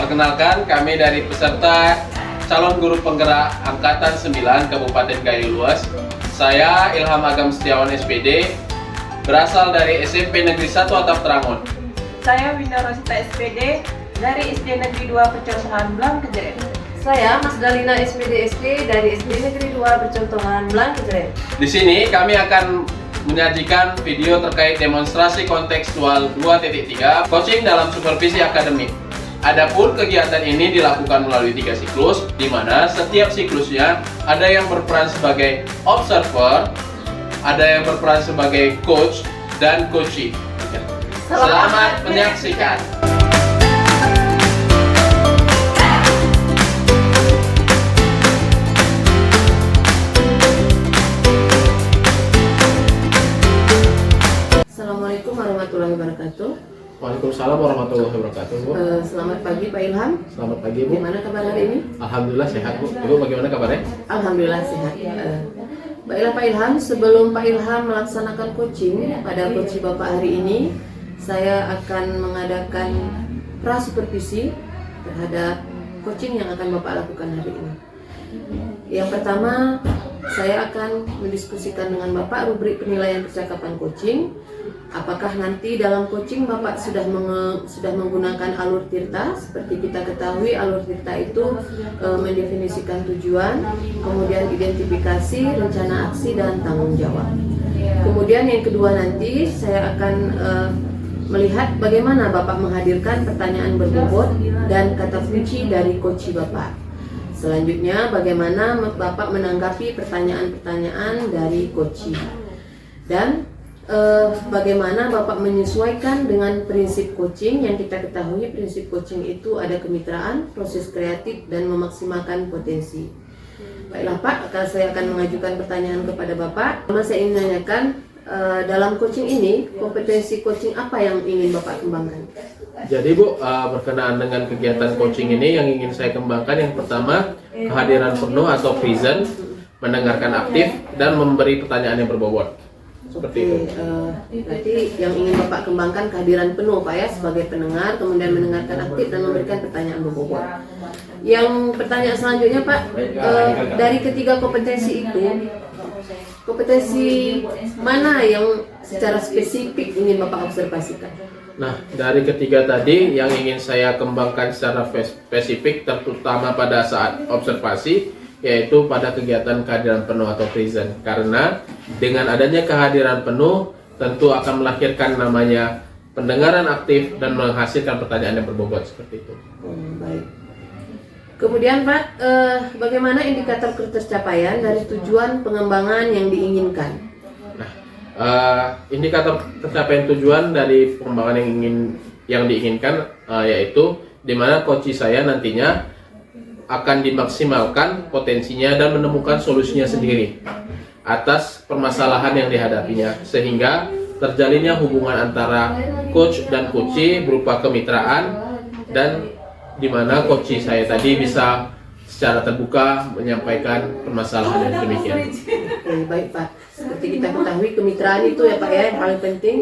Perkenalkan, kami dari peserta calon guru penggerak Angkatan 9 Kabupaten Gayo Luas. Saya Ilham Agam Setiawan SPD, berasal dari SMP Negeri 1 Atap Terangun. Saya Winda Rosita SPD dari SD Negeri 2 Percontohan Blang Kejeren. Saya Mas Dalina SPD dari SD Negeri 2 Percontohan Blang Kejeren. Di sini kami akan menyajikan video terkait demonstrasi kontekstual 2.3 coaching dalam supervisi akademik. Adapun kegiatan ini dilakukan melalui 3 siklus, di mana setiap siklusnya ada yang berperan sebagai observer, ada yang berperan sebagai coach, dan coachee. Selamat menyaksikan. Assalamualaikum warahmatullahi wabarakatuh. Waalaikumsalam warahmatullahi wabarakatuh, Bu. Selamat pagi Pak Ilham. Selamat pagi, Bu. Gimana kabar hari ini? Alhamdulillah sehat, Bu. Ibu bagaimana kabarnya? Alhamdulillah sehat. Baiklah Pak Ilham, sebelum Pak Ilham melaksanakan coaching pada coaching Bapak hari ini, saya akan mengadakan pra-supervisi terhadap coaching yang akan Bapak lakukan hari ini. Yang pertama, saya akan mendiskusikan dengan Bapak rubrik penilaian percakapan coaching. Apakah nanti dalam coaching Bapak sudah menggunakan alur tirta? Seperti kita ketahui, alur tirta itu mendefinisikan tujuan, kemudian identifikasi, rencana aksi, dan tanggung jawab. Kemudian yang kedua nanti saya akan melihat bagaimana Bapak menghadirkan pertanyaan berbobot dan kata kunci dari coaching Bapak. Selanjutnya, bagaimana Bapak menanggapi pertanyaan-pertanyaan dari coaching. Dan bagaimana Bapak menyesuaikan dengan prinsip coaching. Yang kita ketahui prinsip coaching itu ada kemitraan, proses kreatif, dan memaksimalkan potensi. Baiklah Pak, saya akan mengajukan pertanyaan kepada Bapak. Saya ingin menanyakan, dalam coaching ini, kompetensi coaching apa yang ingin Bapak kembangkan? Jadi Bu, berkenaan dengan kegiatan coaching ini yang ingin saya kembangkan, yang pertama kehadiran penuh atau present, mendengarkan aktif, dan memberi pertanyaan yang berbobot. Seperti itu. Berarti yang ingin Bapak kembangkan kehadiran penuh Pak ya, sebagai pendengar, kemudian mendengarkan aktif dan memberikan pertanyaan berbobot. Yang pertanyaan selanjutnya Pak, dari ketiga kompetensi itu, kompetensi mana yang secara spesifik ingin Bapak observasikan? Nah, dari ketiga tadi yang ingin saya kembangkan secara spesifik, terutama pada saat observasi, yaitu pada kegiatan kehadiran penuh atau present. Karena dengan adanya kehadiran penuh tentu akan melahirkan namanya pendengaran aktif dan menghasilkan pertanyaan yang berbobot seperti itu. Baik. Kemudian Pak, bagaimana indikator tercapaian dari tujuan pengembangan yang diinginkan? Indikator tercapaian tujuan dari pengembangan yang diinginkan yaitu di mana coaching saya nantinya akan dimaksimalkan potensinya dan menemukan solusinya sendiri atas permasalahan yang dihadapinya, sehingga terjalinnya hubungan antara coach dan coachee berupa kemitraan, dan di mana coachee saya tadi bisa secara terbuka menyampaikan permasalahan yang demikian. Oke, baik Pak. Seperti kita ketahui kemitraan itu ya Pak ya yang paling penting,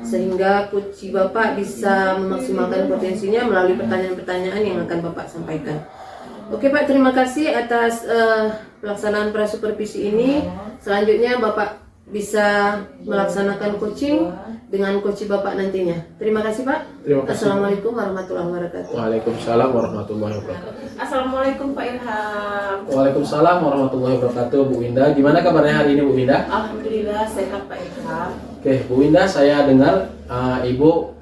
sehingga coaching Bapak bisa memaksimalkan potensinya melalui pertanyaan-pertanyaan yang akan Bapak sampaikan. Oke Pak, terima kasih atas pelaksanaan pra-supervisi ini. Selanjutnya Bapak bisa melaksanakan coaching dengan coaching Bapak nantinya. Terima kasih Pak. Terima kasih. Assalamualaikum warahmatullahi wabarakatuh. Waalaikumsalam warahmatullahi wabarakatuh. Assalamualaikum Pak Ilham. Waalaikumsalam warahmatullahi wabarakatuh. Bu Winda, gimana kabarnya hari ini Bu Winda? Alhamdulillah sehat Pak Ilham. Oke, Bu Winda, saya dengar Ibu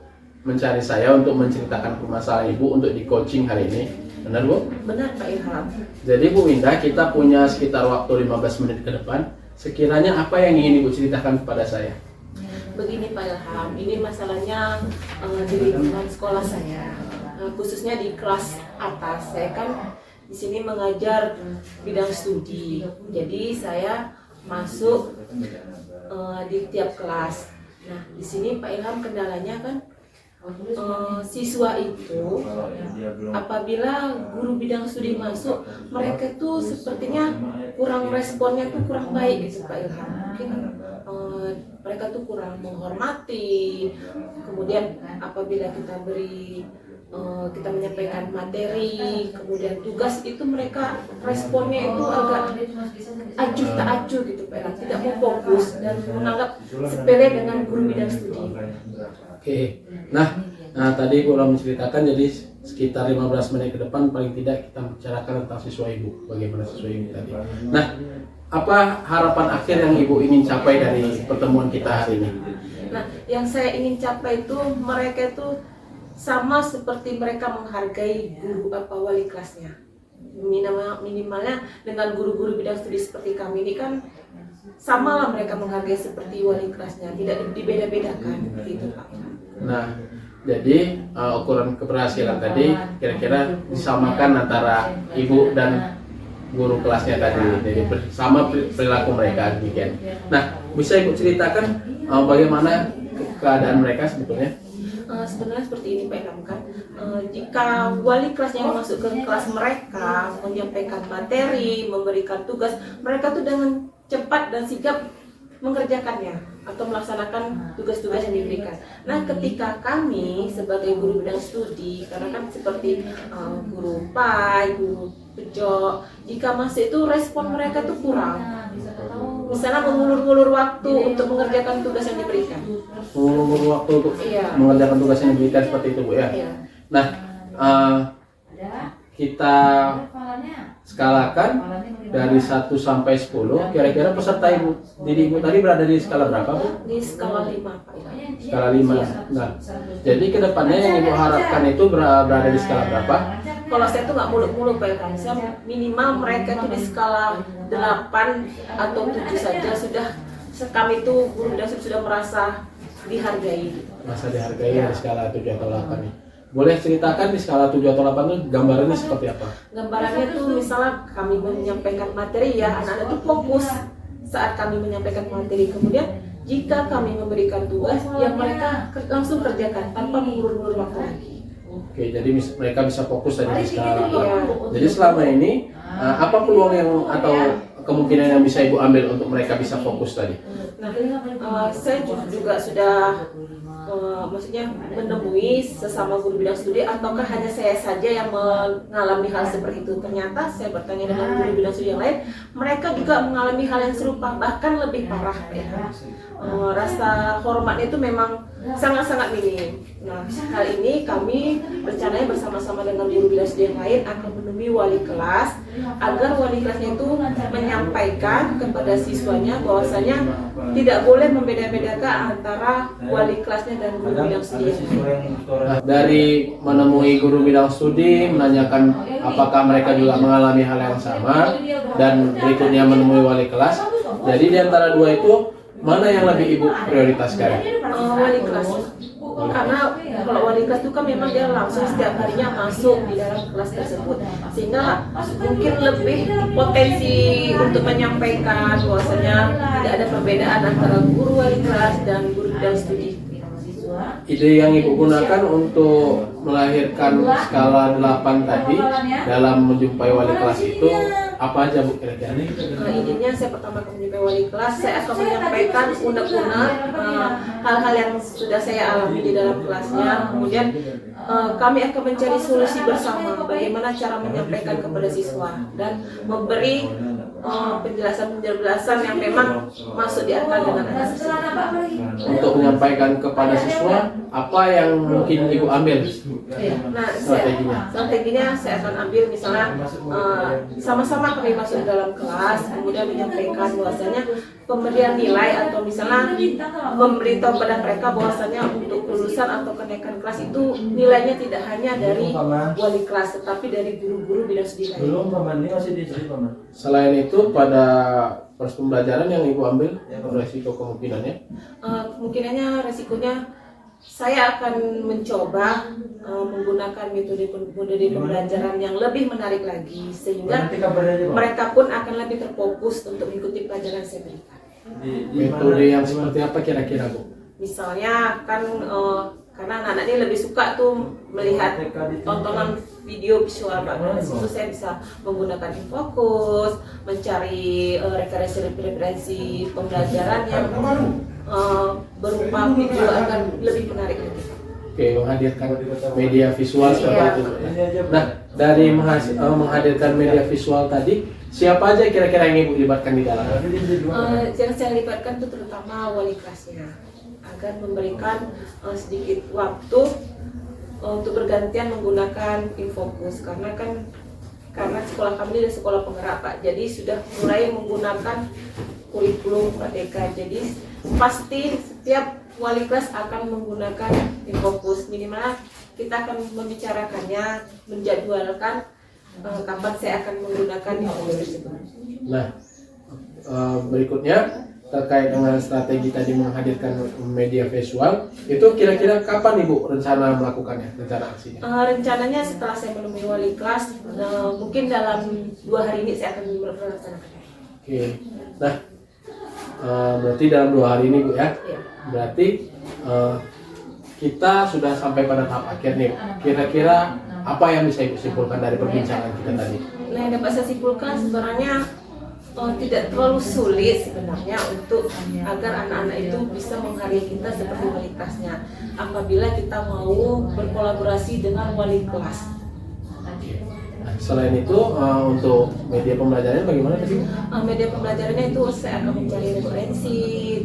mencari saya untuk menceritakan permasalahan Ibu untuk di coaching hari ini. Benar Bu? Benar Pak Ilham. Jadi Bu Winda, kita punya sekitar waktu 15 menit ke depan. Sekiranya apa yang ingin Ibu ceritakan kepada saya? Begini Pak Ilham, ini masalahnya di lingkungan sekolah saya, khususnya di kelas atas. Saya kan di sini mengajar bidang studi, jadi saya masuk di tiap kelas. Nah, di sini Pak Ilham kendalanya kan siswa itu apabila guru bidang studi masuk, mereka tuh sepertinya kurang responnya tuh kurang baik gitu Pak Ilham. Mungkin mereka tuh kurang menghormati. Kemudian apabila kita beri kita menyampaikan materi, kemudian tugas itu mereka responnya itu agak acuh tak acuh gitu Pak Ilham, tidak mau fokus dan menganggap sepele dengan guru bidang studi. Oke, nah tadi Ibu udah menceritakan jadi sekitar 15 menit ke depan paling tidak kita bicarakan tentang siswa Ibu, bagaimana siswa Ibu tadi. Nah, apa harapan akhir yang Ibu ingin capai dari pertemuan kita hari ini? Nah, yang saya ingin capai itu mereka itu sama seperti mereka menghargai guru wali kelasnya. Minimalnya dengan guru-guru bidang studi seperti kami ini kan samalah mereka menghargai seperti wali kelasnya, tidak dibeda-bedakan gitu Pak. Nah, jadi ukuran keberhasilan tadi kira-kira disamakan antara Ibu dan guru kelasnya tadi, jadi sama perilaku mereka demikian. Nah, bisa Ibu ceritakan bagaimana keadaan mereka sebetulnya? Sebenarnya seperti ini Pak Ilham kan, jika wali kelasnya masuk ke kelas mereka, menyampaikan materi, memberikan tugas, mereka tuh dengan cepat dan sigap mengerjakannya atau melaksanakan tugas-tugas yang diberikan. Nah, ketika kami sebagai guru bidang studi, karena kan seperti guru PAI, guru pejok, jika masih itu respon mereka tuh kurang. Misalnya mengulur-ngulur waktu untuk mengerjakan tugas yang diberikan. Mengulur waktu untuk Iya. mengerjakan tugas yang diberikan seperti itu Bu ya. Iya. Nah, kita skalakan dari 1 sampai 10, kira-kira peserta didik Ibu tadi berada di skala berapa Bu? Di skala 5 Pak Ilham. Skala 5. Nah, jadi kedepannya yang Ibu harapkan itu berada di skala berapa? Kalau saya tuh nggak muluk-muluk Pak Ilham, saya minimal mereka tuh di skala 8 atau 7 saja sudah kami tuh guru bidang studi sudah merasa dihargai. Masa dihargai di skala 7 atau 8 nih. Boleh ceritakan di skala 7 atau 8 itu gambarannya seperti apa? Gambarannya tuh misalnya kami menyampaikan materi ya, anak-anak tuh fokus saat kami menyampaikan materi. Kemudian jika kami memberikan tugas, ya mereka langsung kerjakan tanpa mengulur-ngulur waktu lagi. Oke, jadi mereka bisa fokus tadi di skala 8. Iya. Jadi selama ini apa peluang yang atau kemungkinan yang bisa Ibu ambil untuk mereka bisa fokus tadi? Nah, saya juga sudah maksudnya menemui sesama guru bidang studi ataukah hanya saya saja yang mengalami hal seperti itu. Ternyata saya bertanya dengan guru bidang studi yang lain, mereka juga mengalami hal yang serupa, bahkan lebih parah ya. Rasa hormatnya itu memang sangat-sangat minim. Nah, hal ini kami rencananya bersama-sama dengan guru bidang studi yang lain akan menemui wali kelas agar wali kelasnya itu menyampaikan kepada siswanya bahwasanya tidak boleh membeda-bedakan antara wali kelasnya dan guru bidang studi yang lain. Nah, dari menemui guru bidang studi, menanyakan apakah mereka juga mengalami hal yang sama, dan berikutnya menemui wali kelas. Jadi di antara dua itu, mana yang lebih Ibu prioritaskan? Wali kelas. Karena kalau wali kelas itu kan memang dia langsung setiap harinya masuk di dalam kelas tersebut, sehingga mungkin lebih potensi untuk menyampaikan bahwasanya tidak ada perbedaan antara guru wali kelas dan guru bidang studi. Ide yang Ibu gunakan untuk melahirkan skala 8 tadi dalam menjumpai wali kelas itu apa aja Bu kira-kira? Idenya saya pertama kali menjumpai wali kelas, saya akan menyampaikan unek-unek hal-hal yang sudah saya alami di dalam kelasnya. Kemudian kami akan mencari solusi bersama bagaimana cara menyampaikan kepada siswa dan memberi penjelasan-penjelasan yang memang masuk di akal dengan anak. Untuk menyampaikan kepada siswa apa yang mungkin Ibu ambil Nah, strateginya? strateginya saya akan ambil misalnya sama-sama kami masuk dalam kelas, kemudian menyampaikan bahwasanya pemberian nilai atau misalnya memberitahu pada mereka bahwasanya untuk kelulusan atau kenaikan kelas itu nilainya tidak hanya dari wali kelas tetapi dari guru-guru bidang studi lain. Belum paman, ini masih di sini paman. Selain itu pada proses pembelajaran yang Ibu ambil, resiko kemungkinannya? Kemungkinannya resikonya saya akan mencoba menggunakan metode pembelajaran yang lebih menarik lagi sehingga Nanti kabarnya aja, Pak. mereka pun akan lebih terfokus untuk mengikuti pelajaran yang saya berikan. Metode yang seperti apa kira-kira Bu? Misalnya kan karena anak-anak ini lebih suka tuh melihat tontonan video visual Pak. Dari situ saya bisa menggunakan infokus, mencari referensi pembelajaran yang berupa video akan lebih menarik lagi. Oke, menghadirkan media visual seperti Iya. itu. Nah, dari menghadirkan media visual tadi, siapa aja kira-kira yang Ibu libatkan di dalam? Yang saya libatkan itu terutama wali kelasnya agar memberikan sedikit waktu untuk bergantian menggunakan Infocus karena sekolah kami adalah sekolah penggerak Pak, jadi sudah mulai menggunakan kurikulum Merdeka. Jadi pasti setiap wali kelas akan menggunakan Infocus, minimal kita akan membicarakannya, menjadwalkan kapan saya akan menggunakan Infocus tersebut. Nah, berikutnya terkait dengan strategi tadi menghadirkan media visual, itu kira-kira kapan Ibu rencana melakukannya, rencana aksinya? Rencananya setelah saya menemui wali kelas, mungkin dalam 2 hari ini saya akan melaksanakannya. Oke, nah berarti dalam 2 hari ini Bu ya, Ya. berarti kita sudah sampai pada tahap akhir nih. Kira-kira apa yang bisa Ibu simpulkan dari perbincangan kita tadi? Nah, yang dapat saya simpulkan sebenarnya tidak terlalu sulit sebenarnya untuk agar anak-anak itu bisa menghargai kita seperti wali kelasnya apabila kita mau berkolaborasi dengan wali kelas. Nah, selain itu untuk media pembelajarannya bagaimana tadi? Media pembelajarannya itu saya akan mencari referensi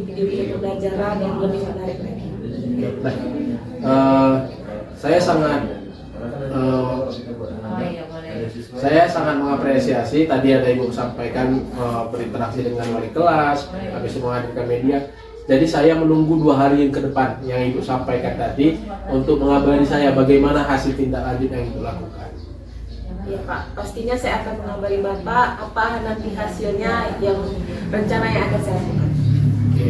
video-video pembelajaran yang lebih menarik lagi. Nah, saya sangat mengapresiasi tadi ada Ibu sampaikan berinteraksi dengan wali kelas, habis itu menghadirkan media. Jadi saya menunggu 2 hari yang ke depan yang Ibu sampaikan tadi untuk mengabari saya bagaimana hasil tindak lanjut yang Ibu lakukan. Ya Pak, pastinya saya akan mengabari Bapak apa nanti hasilnya yang rencana yang akan saya lakukan. Oke.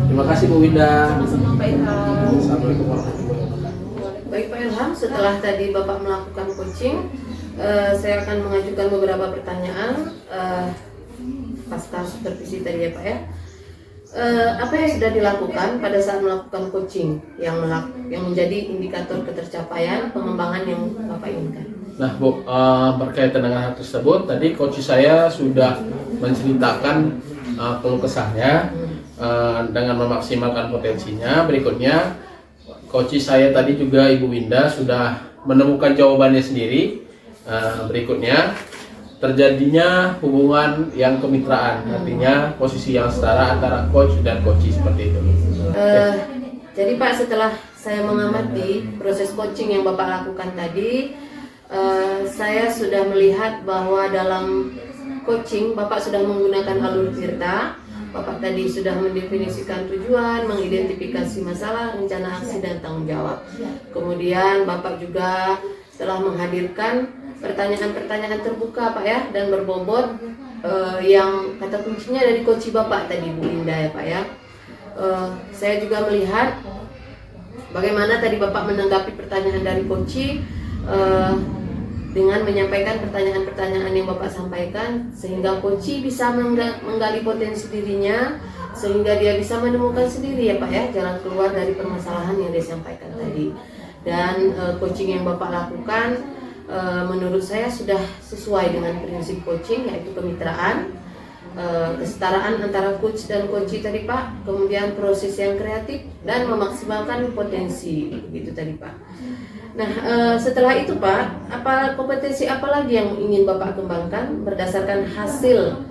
Terima kasih Bu Winda. Sama-sama Pak Ilham. Assalamualaikum warahmatullahi wabarakatuh. Baik Pak Ilham, setelah tadi Bapak melakukan coaching, saya akan mengajukan beberapa pertanyaan pasca supervisi tadi ya Pak ya. Apa yang sudah dilakukan pada saat melakukan coaching yang menjadi indikator ketercapaian pengembangan yang Bapak inginkan? Nah Bu, berkaitan dengan hal tersebut, tadi coach saya sudah menceritakan keluh kesahnya dengan memaksimalkan potensinya. Berikutnya, coach saya tadi juga Ibu Winda sudah menemukan jawabannya sendiri. Berikutnya, terjadinya hubungan yang kemitraan, artinya posisi yang setara antara coach dan coach seperti itu. Jadi Pak, setelah saya mengamati proses coaching yang Bapak lakukan tadi, saya sudah melihat bahwa dalam coaching Bapak sudah menggunakan alur Tirta. Bapak tadi sudah mendefinisikan tujuan, mengidentifikasi masalah, rencana aksi dan tanggung jawab. Kemudian Bapak juga telah menghadirkan pertanyaan-pertanyaan terbuka Pak ya, dan berbobot yang kata kuncinya dari coach Bapak tadi Bu Linda ya Pak ya. Saya juga melihat bagaimana tadi Bapak menanggapi pertanyaan dari coach dengan menyampaikan pertanyaan-pertanyaan yang Bapak sampaikan, sehingga coach bisa menggali potensi dirinya, sehingga dia bisa menemukan sendiri ya Pak ya jalan keluar dari permasalahan yang dia sampaikan tadi. Dan coaching yang Bapak lakukan menurut saya sudah sesuai dengan prinsip coaching, yaitu kemitraan, kesetaraan antara coach dan coach tadi Pak, kemudian proses yang kreatif dan memaksimalkan potensi, begitu tadi Pak. Nah, setelah itu Pak, kompetensi apa lagi yang ingin Bapak kembangkan berdasarkan hasil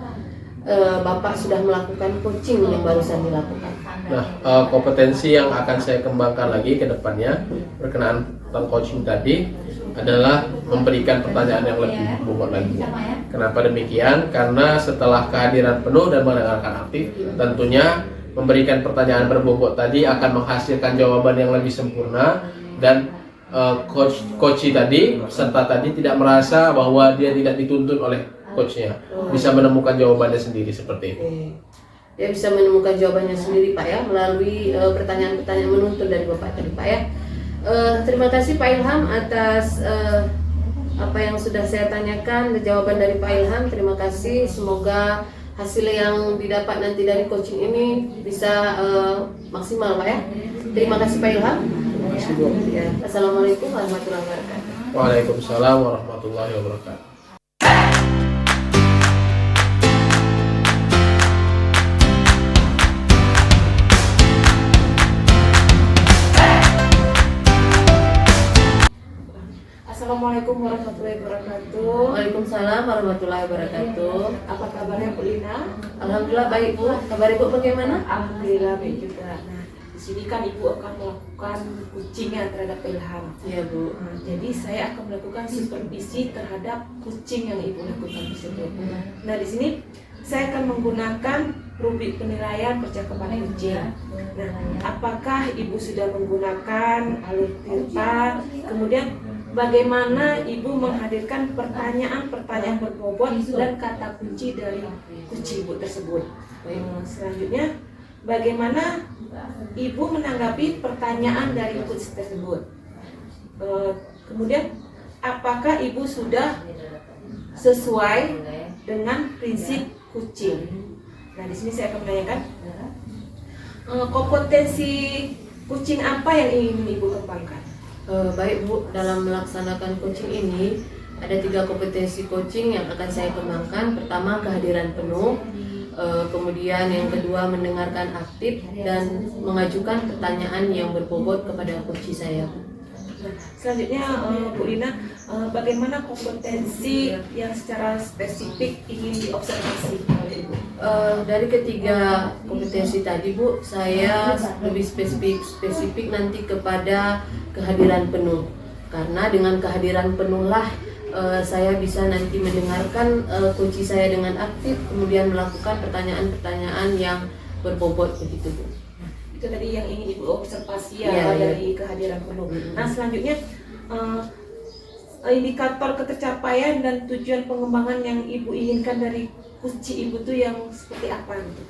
Bapak sudah melakukan coaching yang barusan dilakukan? Nah, kompetensi yang akan saya kembangkan lagi ke depannya berkenaan tentang coaching tadi adalah memberikan pertanyaan yang lebih bobot lagi. Kenapa demikian? Karena setelah kehadiran penuh dan mendengarkan aktif, tentunya memberikan pertanyaan berbobot tadi akan menghasilkan jawaban yang lebih sempurna, dan coach tadi, peserta tadi tidak merasa bahwa dia tidak dituntun oleh coachnya, bisa menemukan jawabannya sendiri seperti itu. Dia bisa menemukan jawabannya sendiri Pak ya, melalui pertanyaan-pertanyaan menuntun dari Bapak tadi Pak ya. Terima kasih Pak Ilham atas apa yang sudah saya tanyakan, jawaban dari Pak Ilham. Terima kasih, semoga hasil yang didapat nanti dari coaching ini bisa maksimal Pak ya. Terima kasih Pak Ilham. Ya. Assalamualaikum warahmatullahi wabarakatuh. Waalaikumsalam warahmatullahi wabarakatuh. Assalamualaikum warahmatullahi wabarakatuh. Waalaikumsalam warahmatullahi wabarakatuh. Apa kabarnya Bu Lina? Alhamdulillah baik Bu. Kabar Ibu bagaimana? Alhamdulillah baik juga. Nah, di sini kan Ibu akan melakukan kucingan terhadap Ilham. Iya Bu. Nah, jadi saya akan melakukan supervisi terhadap kucing yang Ibu lakukan tersebut. Nah, di sini saya akan menggunakan rubrik penilaian percakapan kucing. Nah, apakah Ibu sudah menggunakan alur filter? Kemudian bagaimana Ibu menghadirkan pertanyaan-pertanyaan berbobot dan kata kunci dari kucing Ibu tersebut? Selanjutnya, bagaimana Ibu menanggapi pertanyaan dari kucing tersebut? Kemudian, apakah Ibu sudah sesuai dengan prinsip kucing? Nah, di sini saya akan menanyakan kompetensi kucing apa yang ingin Ibu kembangkan? Baik Bu, dalam melaksanakan coaching ini ada 3 kompetensi coaching yang akan saya kembangkan. Pertama, kehadiran penuh. Kemudian yang kedua, mendengarkan aktif dan mengajukan pertanyaan yang berbobot kepada coach saya. Nah, selanjutnya Bu Lina, bagaimana kompetensi yang secara spesifik ingin diobservasi oleh Ibu? Dari ketiga kompetensi tadi Bu, saya lebih spesifik nanti kepada kehadiran penuh. Karena dengan kehadiran penuhlah saya bisa nanti mendengarkan coach saya dengan aktif, kemudian melakukan pertanyaan-pertanyaan yang berbobot begitu Bu. Itu tadi yang ingin Ibu observasi ya, Iya, dari kehadiran penuh. Nah, selanjutnya indikator ketercapaian dan tujuan pengembangan yang Ibu inginkan dari kucing Ibu tuh yang seperti apa gitu?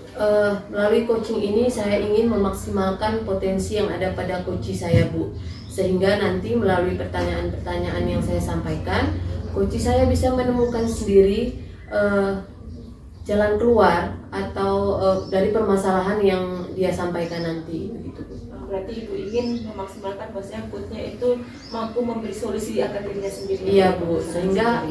Melalui coaching ini saya ingin memaksimalkan potensi yang ada pada coach saya Bu, sehingga nanti melalui pertanyaan-pertanyaan yang saya sampaikan, coach saya bisa menemukan sendiri jalan keluar atau dari permasalahan yang dia sampaikan nanti begitu Bu. Berarti Ibu ingin memaksimalkan bahwasanya coachnya itu mampu memberi solusi akan dirinya sendiri. Iya Bu, sehingga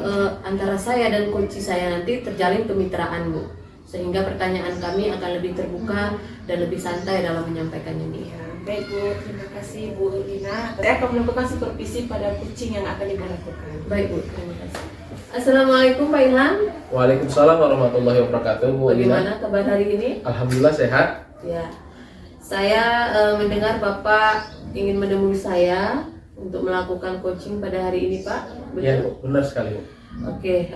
antara saya dan coach saya nanti terjalin kemitraan Bu, sehingga pertanyaan kami akan lebih terbuka dan lebih santai dalam menyampaikan ini. Ya, baik Bu, terima kasih Bu Lina. Saya akan melakukan supervisi pada kucing yang akan Ibu lakukan. Baik Bu, terima kasih. Assalamualaikum Pak Ilham. Waalaikumsalam warahmatullahi wabarakatuh Bu Lina. Bagaimana kabar hari ini? Alhamdulillah sehat. Ya, saya mendengar Bapak ingin menemui saya untuk melakukan coaching pada hari ini Pak. Ya, Betul? benar sekali Bu. Oke,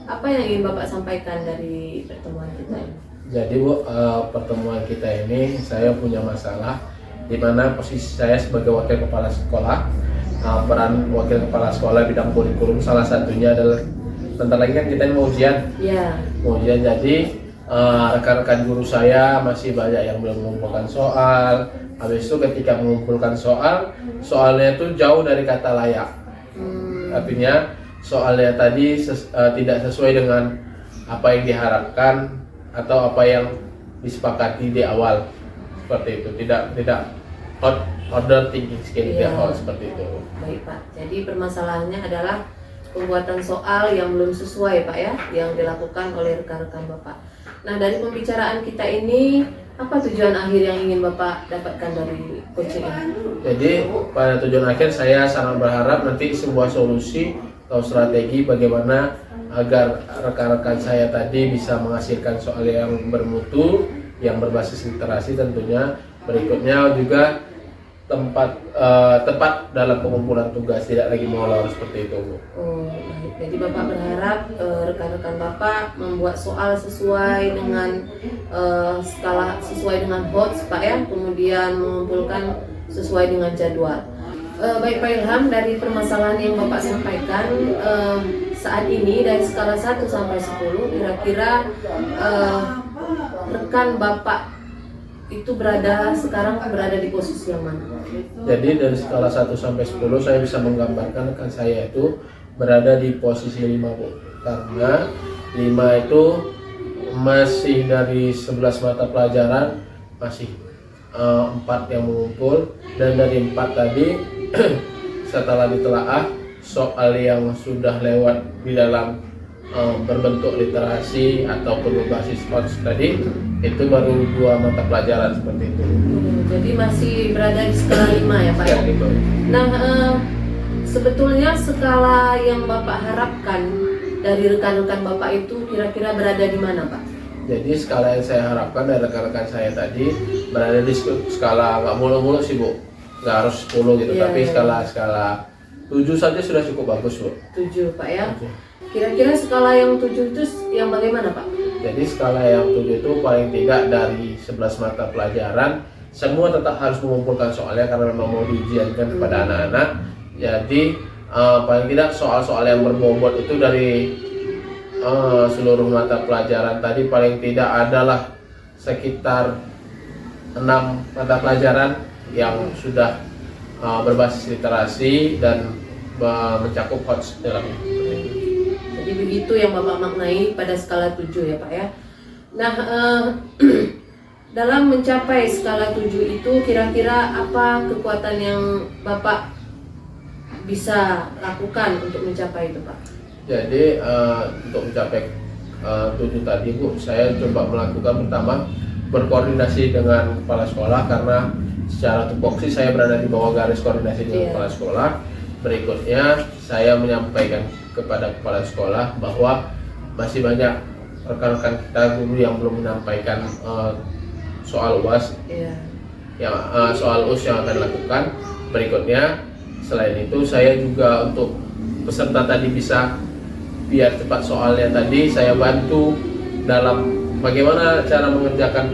apa yang ingin Bapak sampaikan dari pertemuan kita ini? Jadi Bu, pertemuan kita ini saya punya masalah di mana posisi saya sebagai wakil kepala sekolah, peran wakil kepala sekolah bidang kurikulum salah satunya adalah bentar lagi kan kita ini mau ujian. Ya, Kemudian jadi rekan-rekan guru saya masih banyak yang belum mengumpulkan soal. Habis itu ketika mengumpulkan soalnya itu jauh dari kata layak. Artinya soalnya tadi tidak sesuai dengan apa yang diharapkan atau apa yang disepakati di awal, seperti itu. Tidak order thinking skill Iya. seperti itu. baik Pak. Jadi permasalahannya adalah pembuatan soal yang belum sesuai Pak ya, yang dilakukan oleh rekan-rekan Bapak. Nah, dari pembicaraan kita ini, apa tujuan akhir yang ingin Bapak dapatkan dari coaching ini? Jadi pada tujuan akhir saya sangat berharap nanti sebuah solusi atau strategi bagaimana agar rekan-rekan saya tadi bisa menghasilkan soal yang bermutu, yang berbasis literasi tentunya. Berikutnya juga tepat dalam pengumpulan tugas, tidak lagi molor seperti itu Bu. Oh, baik. Jadi Bapak berharap rekan-rekan Bapak membuat soal sesuai dengan skala, sesuai dengan HOTS Pak ya, kemudian mengumpulkan sesuai dengan jadwal. Baik Pak Ilham, dari permasalahan yang Bapak sampaikan saat ini dari skala 1 sampai 10, kira-kira rekan Bapak itu sekarang berada di posisi yang mana? Jadi dari skala 1 sampai 10 saya bisa menggambarkan rekan saya itu berada di posisi 5 Bu. Karena 5 itu masih dari 11 mata pelajaran masih 4 yang mengumpul, dan dari 4 tadi setelah ditelaah soal yang sudah lewat di dalam berbentuk literasi ataupun berbasis HOTS tadi itu baru 2 mata pelajaran seperti itu. Jadi masih berada di skala 5 ya Pak Ya, ya? gitu. Nah, sebetulnya skala yang Bapak harapkan dari rekan-rekan Bapak itu kira-kira berada di mana, Pak? Jadi skala yang saya harapkan dari rekan-rekan saya tadi berada di skala nggak mulu-mulu sih Bu, nggak harus 10 gitu, Iya, tapi iya. skala 7 saja sudah cukup bagus Bu. 7, Pak ya. 7. Kira-kira skala yang 7 itu yang bagaimana, Pak? Jadi skala yang 7 itu paling tidak dari 11 mata pelajaran semua tetap harus mengumpulkan soalnya karena memang mau diujiankan kepada anak-anak. Jadi paling tidak soal-soal yang berbobot itu dari seluruh mata pelajaran tadi paling tidak adalah sekitar 6 mata pelajaran yang sudah berbasis literasi dan mencakup HOTS dalamnya. Jadi begitu yang Bapak maknai pada skala 7 ya, Pak ya. Nah, dalam mencapai skala 7 itu kira-kira apa kekuatan yang Bapak bisa lakukan untuk mencapai itu, Pak? Jadi untuk mencapai 7 tadi Bu, saya coba melakukan pertama berkoordinasi dengan kepala sekolah karena secara tupoksi saya berada di bawah garis koordinasi dengan Iya. kepala sekolah. Berikutnya saya menyampaikan kepada kepala sekolah bahwa masih banyak rekan-rekan kita guru yang belum menyampaikan soal UAS Iya. yang soal US yang akan dilakukan. Berikutnya selain itu saya juga untuk peserta tadi bisa biar cepat soalnya tadi saya bantu dalam bagaimana cara mengerjakan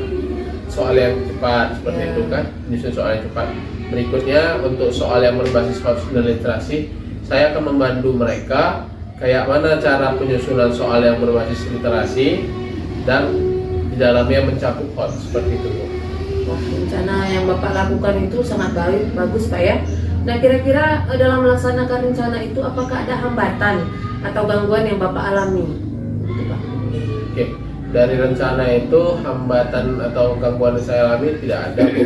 soal yang cepat seperti Ya. itu kan, menyusun soal yang cepat. Berikutnya untuk soal yang berbasis HOTS dan literasi saya akan membantu mereka kayak mana cara penyusunan soal yang berbasis literasi dan di dalamnya mencakup HOTS seperti itu Bu. Wah, rencana yang Bapak lakukan itu sangat bagus, Pak ya. Nah, kira-kira dalam melaksanakan rencana itu apakah ada hambatan atau gangguan yang Bapak alami? Gitu, Pak. Oke, dari rencana itu hambatan atau gangguan yang saya alami tidak ada Bu.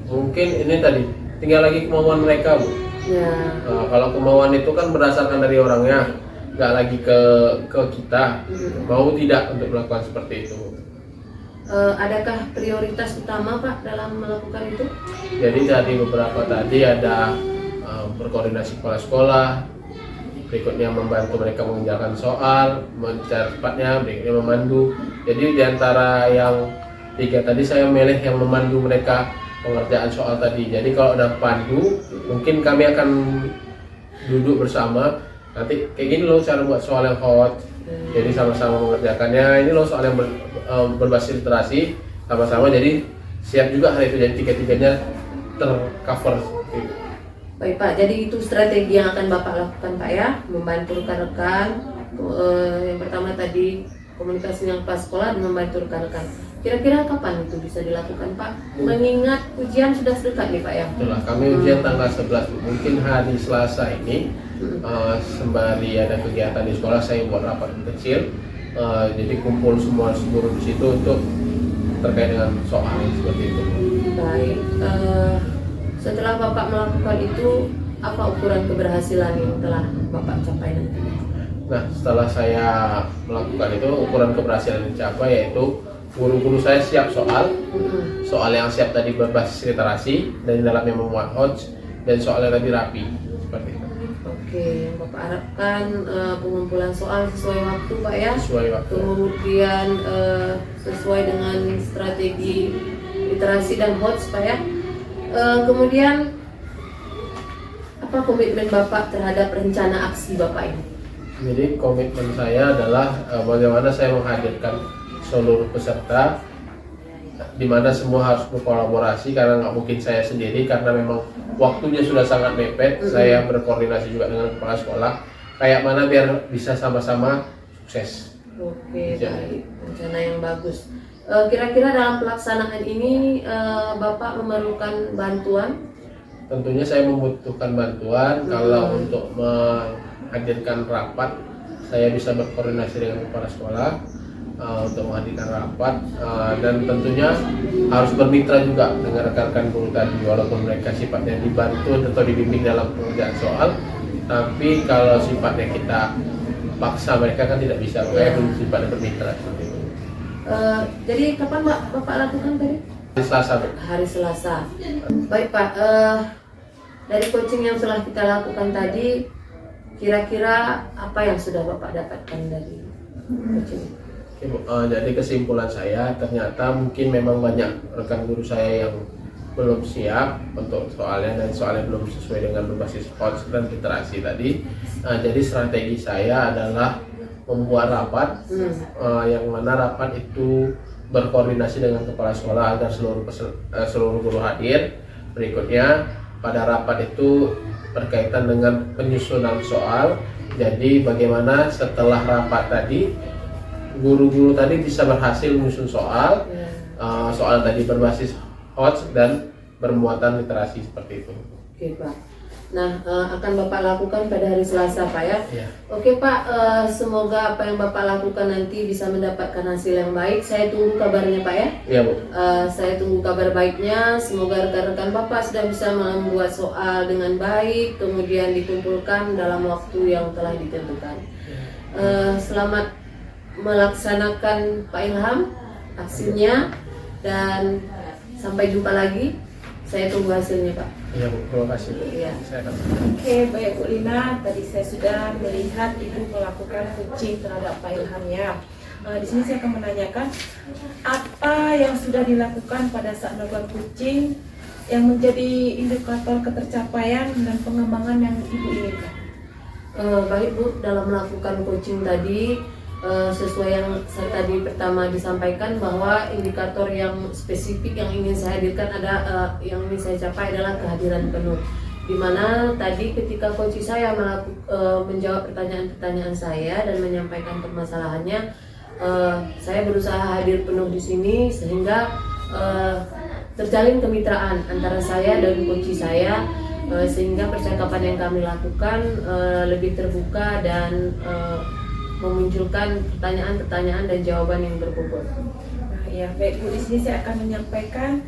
Mungkin ini tadi tinggal lagi kemauan mereka Bu. Ya. Kalau kemauan itu kan berdasarkan dari orangnya, nggak lagi ke kita mau tidak untuk melakukan seperti itu. Adakah prioritas utama Pak dalam melakukan itu? Jadi dari beberapa tadi ada berkoordinasi kepala sekolah, berikutnya membantu mereka mengerjakan soal, mencari tempatnya, berikutnya memandu. Jadi diantara yang 3 tadi saya memilih yang memandu mereka pengerjaan soal tadi. Jadi kalau ada pandu, mungkin kami akan duduk bersama. Nanti kayak gini loh cara buat soal yang hot. Jadi sama-sama mengerjakannya. Ini loh soal yang berbasis literasi sama-sama. Jadi siap juga hari itu. Jadi 3-3-nya tercover. Baik Pak, jadi itu strategi yang akan Bapak lakukan Pak ya, membantu rekan-rekan. Yang pertama tadi komunikasi dengan kepala sekolah dan membantu rekan-rekan. Kira-kira kapan itu bisa dilakukan Pak? Mengingat ujian sudah dekat nih Pak ya. Itulah kami ujian tanggal 11. Mungkin hari Selasa ini sembari ada kegiatan di sekolah saya buat rapat kecil. Jadi kumpul semua guru di situ untuk terkait dengan soal seperti itu. Baik. Setelah Bapak melakukan itu, apa ukuran keberhasilan yang telah Bapak capai nanti? Nah, setelah saya melakukan itu, ukuran keberhasilan yang dicapai yaitu guru-guru saya siap soal yang siap tadi berbasis literasi dan di dalamnya memuat HOTS dan soalnya tadi rapi seperti itu. Oke, yang Bapak harapkan pengumpulan soal sesuai waktu Pak ya. Sesuai waktu. Kemudian sesuai dengan strategi literasi dan HOTS Pak ya. Kemudian apa komitmen Bapak terhadap rencana aksi Bapak ini? Jadi komitmen saya adalah bagaimana saya menghadirkan seluruh peserta di mana semua harus berkolaborasi karena nggak mungkin saya sendiri karena memang waktunya sudah sangat mepet. Saya berkoordinasi juga dengan kepala sekolah kayak mana biar bisa sama-sama sukses. Oke, baik, rencana yang bagus. Kira-kira dalam pelaksanaan ini Bapak memerlukan bantuan? Tentunya saya membutuhkan bantuan. Kalau untuk menghadirkan rapat saya bisa berkoordinasi dengan kepala sekolah untuk menghadirkan rapat dan tentunya harus bermitra juga dengan rekan-rekan guru tadi walaupun mereka sifatnya dibantu atau dibimbing dalam pengerjaan soal, tapi kalau sifatnya kita paksa mereka kan tidak bisa, makanya sifatnya bermitra seperti itu. Jadi kapan Bapak lakukan tadi? Hari Selasa. Hari Selasa. Baik Pak, dari coaching yang telah kita lakukan tadi, Kira-kira apa yang sudah Bapak dapatkan dari coaching? Oke, Bu. Jadi kesimpulan saya ternyata mungkin memang banyak rekan guru saya yang belum siap untuk soalnya, dan soalnya belum sesuai dengan berbasis HOTS dan literasi tadi. Jadi strategi saya adalah membuat rapat yang mana rapat itu berkoordinasi dengan kepala sekolah agar seluruh guru hadir. Berikutnya pada rapat itu berkaitan dengan penyusunan soal. Jadi bagaimana setelah rapat tadi guru-guru tadi bisa berhasil menyusun soal, soal tadi berbasis HOTS dan bermuatan literasi seperti itu. Oke Pak. Nah, akan Bapak lakukan pada hari Selasa Pak ya? Ya. Oke Pak, semoga apa yang Bapak lakukan nanti bisa mendapatkan hasil yang baik. Saya tunggu kabarnya Pak ya? Iya Bu. Saya tunggu kabar baiknya. Semoga rekan-rekan Bapak sudah bisa membuat soal dengan baik, kemudian dikumpulkan dalam waktu yang telah ditentukan. Selamat melaksanakan Pak Ilham aksinya, dan sampai jumpa lagi. Saya tunggu hasilnya Pak. Iya Bu, terima kasih Bu. Iya. Saya akan. Oke, baik Bu Lina. Tadi saya sudah melihat Ibu melakukan coaching terhadap Pak Ilham ya. Di sini saya akan menanyakan apa yang sudah dilakukan pada saat melakukan coaching yang menjadi indikator ketercapaian dan pengembangan yang Ibu inginkan. Baik Bu, dalam melakukan coaching tadi sesuai yang saya tadi pertama disampaikan bahwa indikator yang spesifik yang ingin saya hadirkan yang ingin saya capai adalah kehadiran penuh. Dimana tadi ketika coach saya menjawab pertanyaan-pertanyaan saya dan menyampaikan permasalahannya, saya berusaha hadir penuh di sini sehingga terjalin kemitraan antara saya dan coach saya, sehingga percakapan yang kami lakukan lebih terbuka dan memunculkan pertanyaan-pertanyaan dan jawaban yang berbobot. Nah, ya baik Bu, di sini saya akan menyampaikan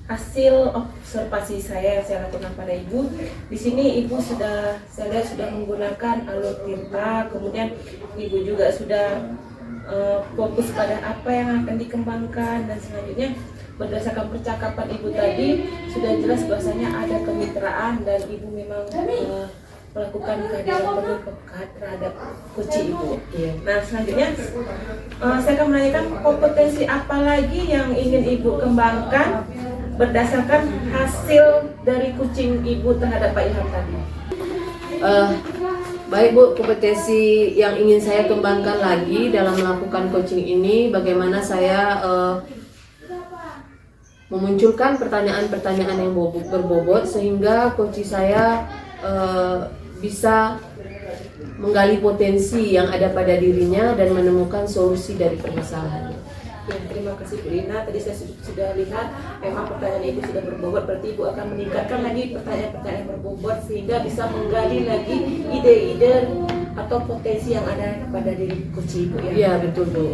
hasil observasi saya yang saya lakukan pada Ibu. Di sini Ibu saya lihat sudah menggunakan alur tinta, kemudian Ibu juga sudah fokus pada apa yang akan dikembangkan, dan selanjutnya berdasarkan percakapan Ibu tadi sudah jelas bahwasanya ada kemitraan dan Ibu memang melakukan kehadiran penuh terhadap coach Ibu. Nah selanjutnya saya akan menanyakan kompetensi apa lagi yang ingin Ibu kembangkan berdasarkan hasil dari coaching Ibu terhadap Pak Ilham tadi. Baik Bu, kompetensi yang ingin saya kembangkan lagi dalam melakukan coaching ini, bagaimana saya memunculkan pertanyaan-pertanyaan yang berbobot sehingga coach saya bisa menggali potensi yang ada pada dirinya dan menemukan solusi dari permasalahannya. Ya, terima kasih Bu Lina. Tadi saya sudah lihat memang pertanyaan Ibu sudah berbobot, berarti Ibu akan meningkatkan lagi pertanyaan-pertanyaan yang berbobot sehingga bisa menggali lagi ide-ide atau potensi yang ada pada diri coach Ibu ya. Iya betul Bu.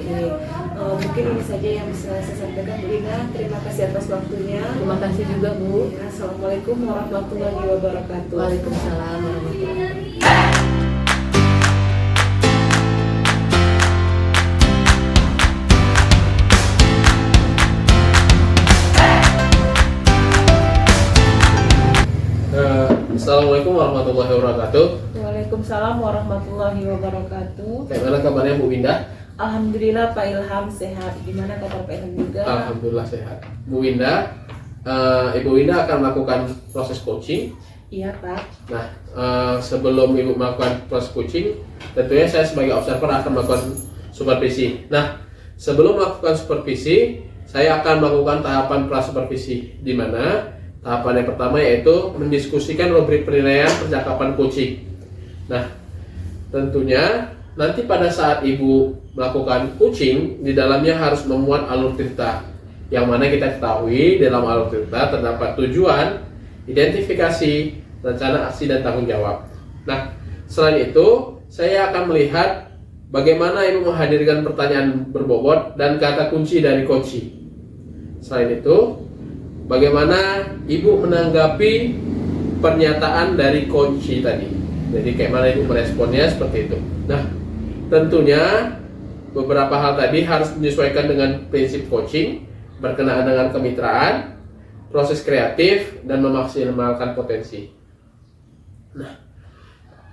Mungkin ini saja yang bisa saya sampaikan Bu Lina. Terima kasih atas waktunya. Terima kasih juga Bu. Ya, Assalamualaikum warahmatullahi wabarakatuh. Waalaikumsalam warahmatullahi wabarakatuh. Assalamualaikum warahmatullahi wabarakatuh. Waalaikumsalam warahmatullahi wabarakatuh. Bagaimana kabarnya Bu Winda? Alhamdulillah Pak Ilham sehat. Gimana kabar Pak Ilham juga? Alhamdulillah sehat. Bu Winda, Ibu Winda akan melakukan proses coaching. Iya Pak. Nah, sebelum Ibu melakukan proses coaching, tentunya saya sebagai observer akan melakukan supervisi. Nah, sebelum melakukan supervisi, saya akan melakukan tahapan pra-supervisi, di mana tahapan yang pertama yaitu mendiskusikan rubrik penilaian percakapan coaching. Nah, tentunya nanti pada saat Ibu melakukan coaching, di dalamnya harus memuat alur cerita, yang mana kita ketahui dalam alur cerita terdapat tujuan, identifikasi, rencana aksi, dan tanggung jawab. Nah, selain itu, saya akan melihat bagaimana Ibu menghadirkan pertanyaan berbobot dan kata kunci dari coaching. Selain itu, bagaimana Ibu menanggapi pernyataan dari coach tadi. Jadi kayak mana Ibu meresponnya seperti itu. Nah, tentunya beberapa hal tadi harus menyesuaikan dengan prinsip coaching, berkenaan dengan kemitraan, proses kreatif, dan memaksimalkan potensi. Nah,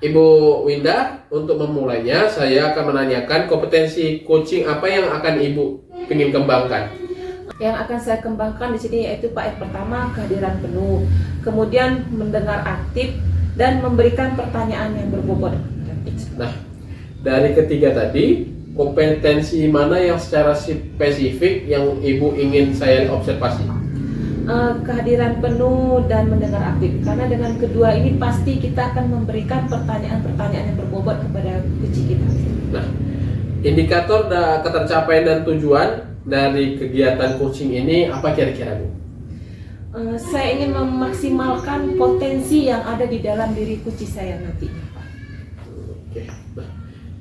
Ibu Winda, untuk memulainya saya akan menanyakan kompetensi coaching apa yang akan Ibu ingin kembangkan. Yang akan saya kembangkan di sini yaitu Pak, yang pertama kehadiran penuh, kemudian mendengar aktif dan memberikan pertanyaan yang berbobot. Nah, dari ketiga tadi, kompetensi mana yang secara spesifik yang Ibu ingin saya observasi? Kehadiran penuh dan mendengar aktif, karena dengan kedua ini pasti kita akan memberikan pertanyaan-pertanyaan yang berbobot kepada kucing kita. Nah, indikator ketercapaian dan tujuan dari kegiatan coaching ini apa kira-kira, Bu? Saya ingin memaksimalkan potensi yang ada di dalam diri kucing saya nantinya, Pak. Oke. Nah,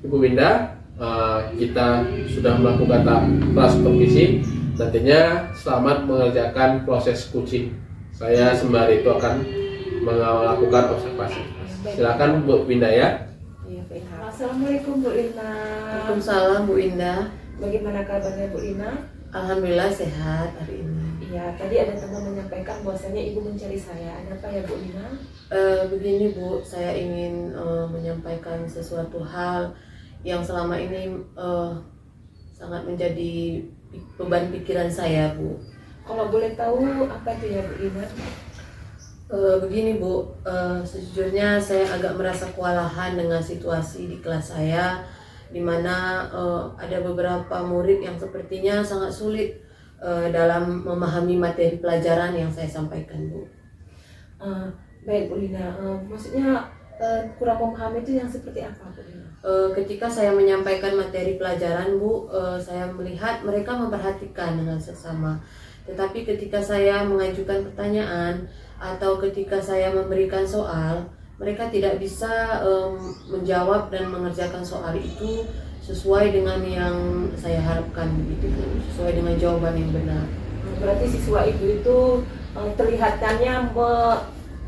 Ibu Winda, kita sudah melakukan supervisi. Nantinya selamat mengerjakan proses coaching. Saya sembari itu akan melakukan observasi. Silakan Bu Winda ya. Iya, Pak Ilham. Assalamualaikum Bu Lina. Waalaikumsalam Bu Indah. Bagaimana kabarnya Bu Lina? Alhamdulillah sehat hari ini. Iya, tadi ada teman menyampaikan bahwasanya Ibu mencari saya. Ada apa ya Bu Lina? Begini Bu, saya ingin menyampaikan sesuatu hal yang selama ini sangat menjadi beban pikiran saya, Bu. Kalau boleh tahu apa itu ya Bu Lina? Begini Bu, sejujurnya saya agak merasa kewalahan dengan situasi di kelas saya, di mana ada beberapa murid yang sepertinya sangat sulit dalam memahami materi pelajaran yang saya sampaikan, Bu. Baik Bu Lina, maksudnya kurang memahami itu yang seperti apa Bu Lina? Ketika saya menyampaikan materi pelajaran, Bu, saya melihat mereka memperhatikan dengan seksama. Tetapi ketika saya mengajukan pertanyaan atau ketika saya memberikan soal, mereka tidak bisa menjawab dan mengerjakan soal itu sesuai dengan yang saya harapkan, begitu, Bu, sesuai dengan jawaban yang benar. Berarti siswa Ibu itu kelihatannya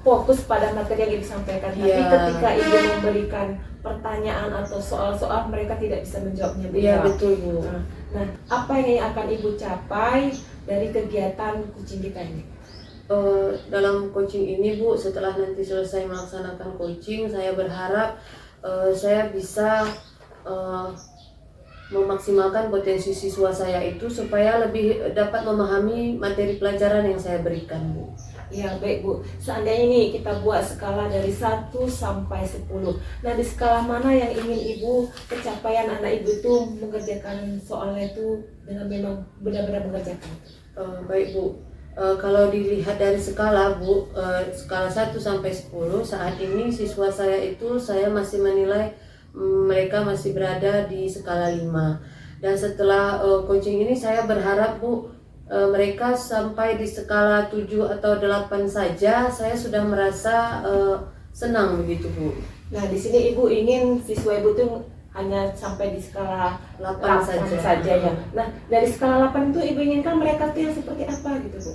fokus pada materi yang disampaikan, tapi Iya. ketika Ibu memberikan pertanyaan atau soal-soal mereka tidak bisa menjawabnya. Iya, betul, Bu. Nah, apa yang akan Ibu capai dari kegiatan kucing kita ini? Dalam coaching ini, Bu, setelah nanti selesai melaksanakan coaching, saya berharap saya bisa memaksimalkan potensi siswa saya itu supaya lebih dapat memahami materi pelajaran yang saya berikan, Bu. Ya, baik Bu. Seandainya ini kita buat skala dari 1 sampai 10. Nah, di skala mana yang ingin Ibu pencapaian anak Ibu itu mengerjakan soalnya itu dengan memang benar-benar mengerjakan? Baik, Bu. Kalau dilihat dari skala, Bu, skala 1 sampai 10, saat ini siswa saya itu saya masih menilai mereka masih berada di skala 5. Dan setelah coaching ini saya berharap, Bu, mereka sampai di skala 7 atau 8 saja, saya sudah merasa senang, begitu, Bu. Nah, di sini Ibu ingin siswa Ibu itu hanya sampai di skala 8 saja. ya. Nah, dari skala 8 itu Ibu inginkan mereka itu yang seperti apa gitu, Bu?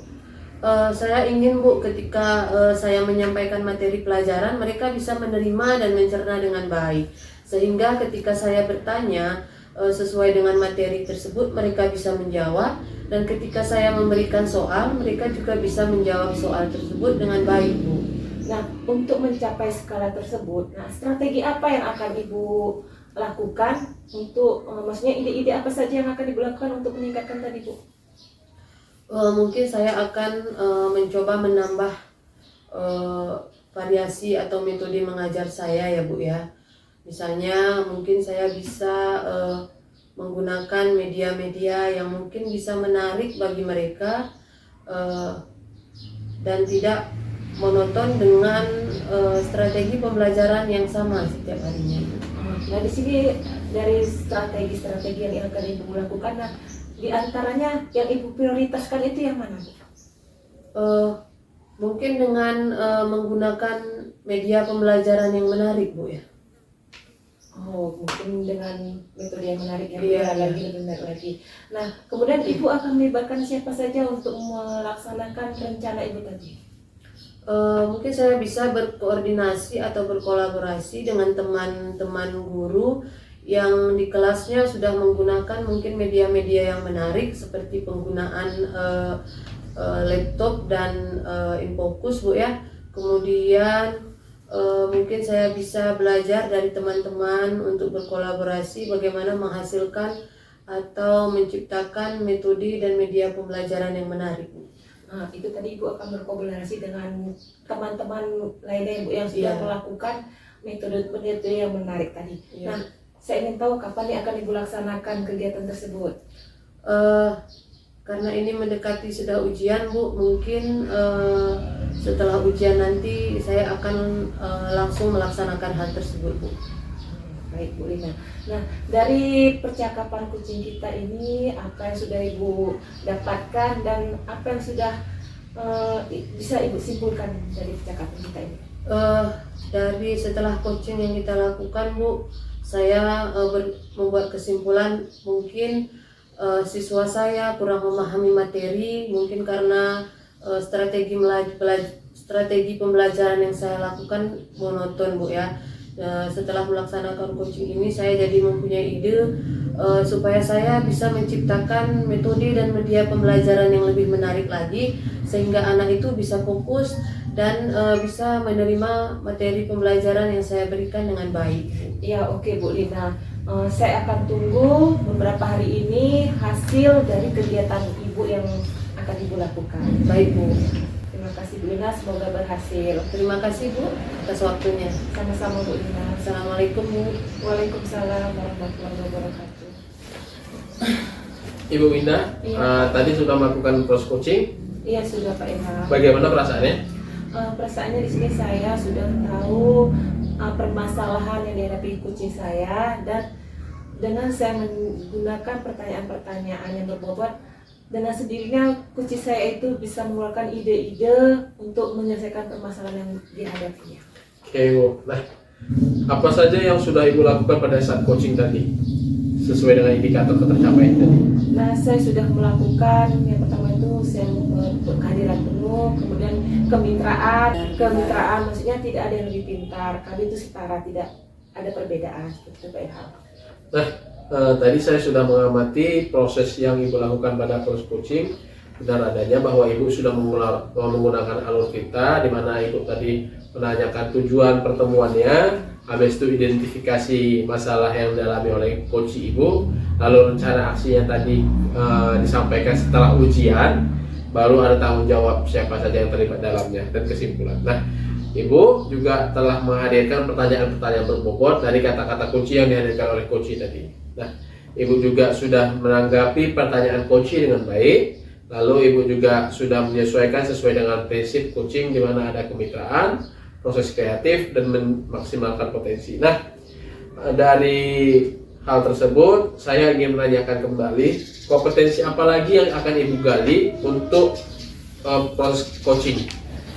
Saya ingin, Bu, ketika saya menyampaikan materi pelajaran, mereka bisa menerima dan mencerna dengan baik. Sehingga ketika saya bertanya sesuai dengan materi tersebut, mereka bisa menjawab. Dan ketika saya memberikan soal, mereka juga bisa menjawab soal tersebut dengan baik, Bu. Nah, untuk mencapai skala tersebut, nah strategi apa yang akan Ibu lakukan untuk, maksudnya ide-ide apa saja yang akan Ibu lakukan untuk meningkatkan tadi, Bu? Mungkin saya akan mencoba menambah variasi atau metode mengajar saya, ya, Bu, ya. Misalnya mungkin saya bisa menggunakan media-media yang mungkin bisa menarik bagi mereka dan tidak monoton dengan strategi pembelajaran yang sama setiap harinya. Nah, di sini dari strategi-strategi yang akan Ibu lakukan, nah di antaranya yang Ibu prioritaskan itu yang mana, Bu? Mungkin dengan menggunakan media pembelajaran yang menarik, Bu, ya. Oh, mungkin dengan metode yang menarik yang Iya, lagi lebih menarik lagi. Nah, kemudian Ibu akan melibatkan siapa saja untuk melaksanakan rencana Ibu tadi? Mungkin saya bisa berkoordinasi atau berkolaborasi dengan teman-teman guru yang di kelasnya sudah menggunakan mungkin media-media yang menarik seperti penggunaan laptop dan infocus, Bu, ya. Kemudian mungkin saya bisa belajar dari teman-teman untuk berkolaborasi bagaimana menghasilkan atau menciptakan metode dan media pembelajaran yang menarik. Nah, itu tadi Ibu akan berkolaborasi dengan teman-teman lainnya Ibu yang sudah Iya. melakukan metode-metode yang menarik tadi. Iya. Nah, saya ingin tahu kapan nih akan Ibu laksanakan kegiatan tersebut? Karena ini mendekati sudah ujian Bu, mungkin setelah ujian nanti saya akan langsung melaksanakan hal tersebut Bu. Baik Bu Lina. Nah, dari percakapan kucing kita ini, apa yang sudah Ibu dapatkan dan apa yang sudah bisa Ibu simpulkan dari percakapan kita ini? Dari setelah coaching yang kita lakukan Bu, saya membuat kesimpulan mungkin siswa saya kurang memahami materi, mungkin karena strategi pembelajaran yang saya lakukan monoton Bu ya. Setelah melaksanakan coaching ini saya jadi mempunyai ide supaya saya bisa menciptakan metode dan media pembelajaran yang lebih menarik lagi sehingga anak itu bisa fokus dan bisa menerima materi pembelajaran yang saya berikan dengan baik. Ya, oke Bu Lina. Saya akan tunggu beberapa hari ini hasil dari kegiatan Ibu yang akan Ibu lakukan. Baik Bu. Terima kasih Bu Lina, semoga berhasil. Terima kasih Bu atas waktunya. Sama-sama Bu Lina. Assalamualaikum Bu. Waalaikumsalam warahmatullahi wabarakatuh. Ibu Winda, Iya. tadi sudah melakukan proses coaching. Iya sudah Pak Ilham. Bagaimana perasaannya? Perasaannya di sini saya sudah tahu permasalahan yang dihadapi kucing saya, dan dengan saya menggunakan pertanyaan-pertanyaan yang berbobot, dengan sendirinya kucing saya itu bisa mengeluarkan ide-ide untuk menyelesaikan permasalahan yang dihadapinya. Oke Bu. Nah, apa saja yang sudah Ibu lakukan pada saat coaching tadi? Sesuai dengan indikator ketercapaian tadi. Nah, saya sudah melakukan yang pertama itu saya kehadiran penuh, kemudian kemitraan maksudnya tidak ada yang lebih pintar, kami itu setara, tidak ada perbedaan seperti itu Pak Ilham. Nah, tadi saya sudah mengamati proses yang Ibu lakukan pada proses coaching. Benar adanya bahwa Ibu sudah menggunakan alur kita, di mana Ibu tadi menanyakan tujuan pertemuannya, habis itu identifikasi masalah yang dialami oleh coach Ibu, lalu rencana aksinya tadi disampaikan setelah ujian, baru ada tanggung jawab siapa saja yang terlibat dalamnya dan kesimpulan. Nah, Ibu juga telah menghadirkan pertanyaan-pertanyaan berbobot dari kata-kata kunci yang dihadirkan oleh coach tadi. Nah, Ibu juga sudah menanggapi pertanyaan coach dengan baik. Lalu Ibu juga sudah menyesuaikan sesuai dengan prinsip coaching di mana ada kemitraan, proses kreatif, dan memaksimalkan potensi. Nah, dari hal tersebut saya ingin menanyakan kembali kompetensi apa lagi yang akan Ibu gali untuk proses coaching.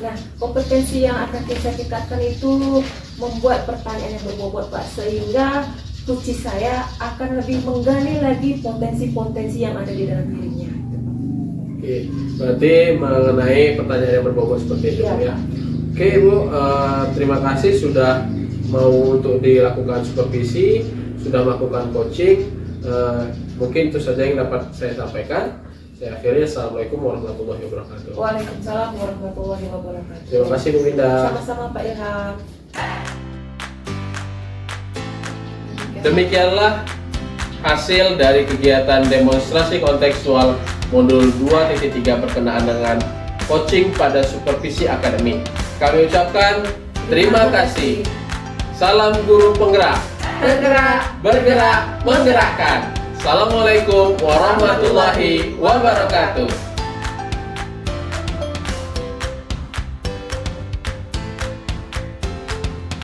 Nah, kompetensi yang akan kita tingkatkan itu membuat pertanyaan yang berbobot Pak, sehingga coach saya akan lebih menggali lagi potensi-potensi yang ada di dalam dirinya. Oke, berarti mengenai pertanyaan yang berbobot seperti itu ya. Oke Ibu, terima kasih sudah mau untuk dilakukan supervisi, sudah melakukan coaching. Mungkin itu saja yang dapat saya sampaikan. Saya akhiri, Assalamualaikum warahmatullahi wabarakatuh. Waalaikumsalam warahmatullahi wabarakatuh. Terima kasih Bu Winda. Sama-sama Pak Ilham. Demikianlah hasil dari kegiatan demonstrasi kontekstual modul 2.3 berkenaan dengan coaching pada supervisi akademik. Kami ucapkan terima kasih. Salam guru penggerak. Bergerak, menggerakkan. Assalamualaikum warahmatullahi wabarakatuh.